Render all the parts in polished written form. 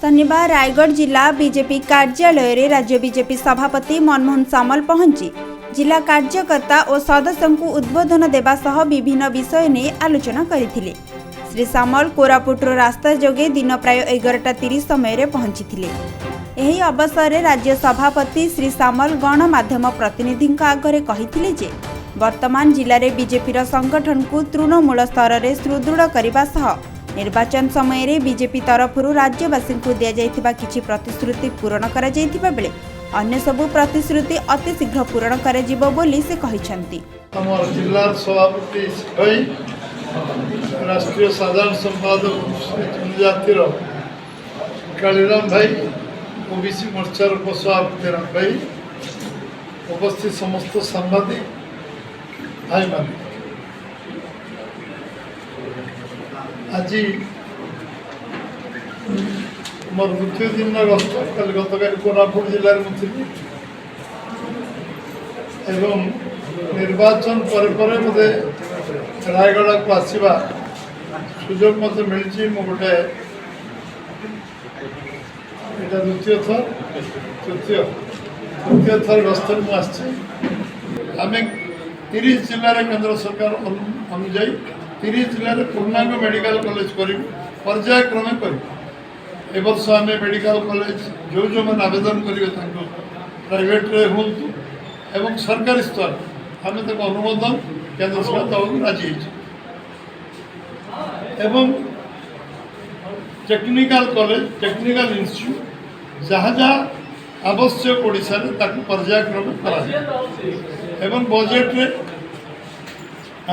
शनिवार रायगढ़ जिला बीजेपी कार्यालय रे राज्य बीजेपी सभापति मनमोहन सामल पहुंची जिला कार्यकर्ता और सदस्यों को उद्बोधन देवा सह विभिन्न विषय ने आलोचना करथिले। श्री सामल कोरापुट रास्ता जोगे दिन प्राय 11:30 समय पहुंची। एही अवसर रे राज्य सभापति श्री सामल गणमाध्यम प्रतिनिधि आगे कहिथिले जे वर्तमान जिले में बीजेपी संगठन को तृणमूल स्तर में सुदृढ़ करने सह निर्वाचन समय रे बीजेपी तरफ राज्यवासी को दि जाइथिबा किछि प्रतिश्रुति पूरण करा जाइथिबा बेले अन्य सबु प्रतिश्रुति अति शीघ्र पूरण करा जिवो बोली से कहिसंती। हमर जिला सभापति भाई राष्ट्रीय साधारण संपादक जनजातिर कालीराम भाई ओबीसी मोर्चार उपसभापति राम भाई उपस्थित समस्त सांबादिक भाई मान आज मोर द्वितीय दिन गस्त कल गतकाल कोरापुट जिले में एवं निर्वाचन पर मते रायगढ़ को आसवा सुजोग मत मिली गोटे द्वितीय थर तृतीय थर गस्त आम 30 जिले केंद्र सरकार अनुजाई 30 जिले में पूर्णांग मेडिकल कॉलेज कर पर्यायक्रमे कर वर्ष आम मेडिकल कॉलेज जो जो मैंने आवेदन करेंगे प्राइवेट हूँ एवं सरकारी स्तर आम तक अनुमोदन केंद्र सरकार दवाक राजी एवं टेक्निकल कॉलेज टेक्निकल इंस्टीट्यूट जहाँ जहाँ आवश्यक ओडिशा रे ताकू पर्यायक्रमे करा एवं बजेट रे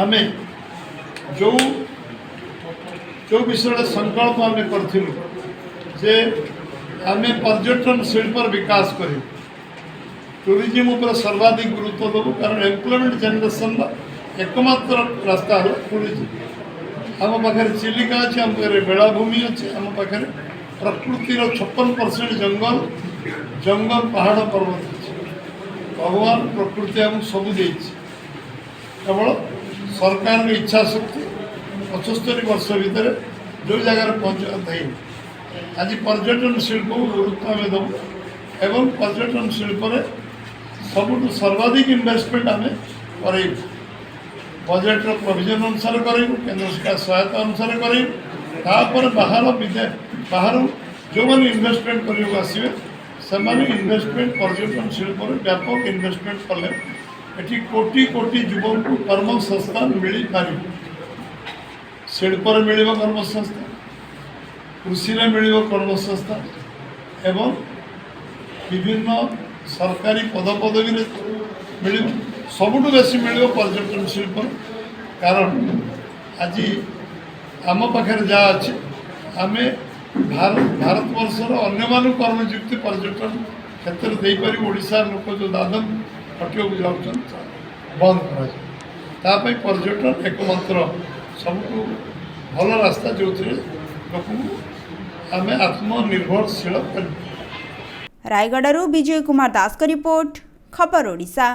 आमे जो जो विषय संकल्प आम करूँ जे आम पर्यटन शिल्पर विकास कर टूरिज्म उपर सर्वाधिक गुरुत्व देवु कारण एम्प्लॉयमेंट जनरेशन एकमात्र रास्ता है टूरिज्म। आम पाखे चिलिका अच्छे आम पाखे बेलाभूमि अच्छे आम पाखे प्रकृतिर 56% जंगल जंगल पहाड़ पर्वत अच्छे भगवान प्रकृति आम सब दे केवल सरकार इच्छा शक्ति 75 वर्ष भितर जो जगार पहुँचा आज पर्यटन शिल्प को गुरुत्व आम दबू एवं पर्यटन शिल्प सबुठ सर्वाधिक इन्वेस्टमेंट आम कर बजेट प्रोविजन अनुसार करूँ केंद्र सरकार सहायता अनुसार करूँ बाहर जो मैंने इन्वेस्टमेंट करने आसवे से इन्वेस्टमेंट पर्यटन शिल्प व्यापक इन्वेस्टमेंट कले ये कोटी कोटी युवक को कर्म संस्थान मिल पार शिल्प मिल कर्म संस्थान कृषि मिल कर्म संस्थान एवं विभिन्न सरकारी पदपदवी मिल सबुठ बेसी मिल पर्यटन शिल्प कारण आज आम पाखे जहाँ अच्छे आम भारत वर्षर अन्य कर्मयुक्ति पर्यटन क्षेत्र दे पार ओडिशा लोक जो दादन हटिया जाऊँ बंद कर पर्यटन एकमात्र सबुठ भल रास्ता जो लोक आम आत्मनिर्भरशील कर। रायगढ़ विजय कुमार दास का रिपोर्ट खबर ओडिशा।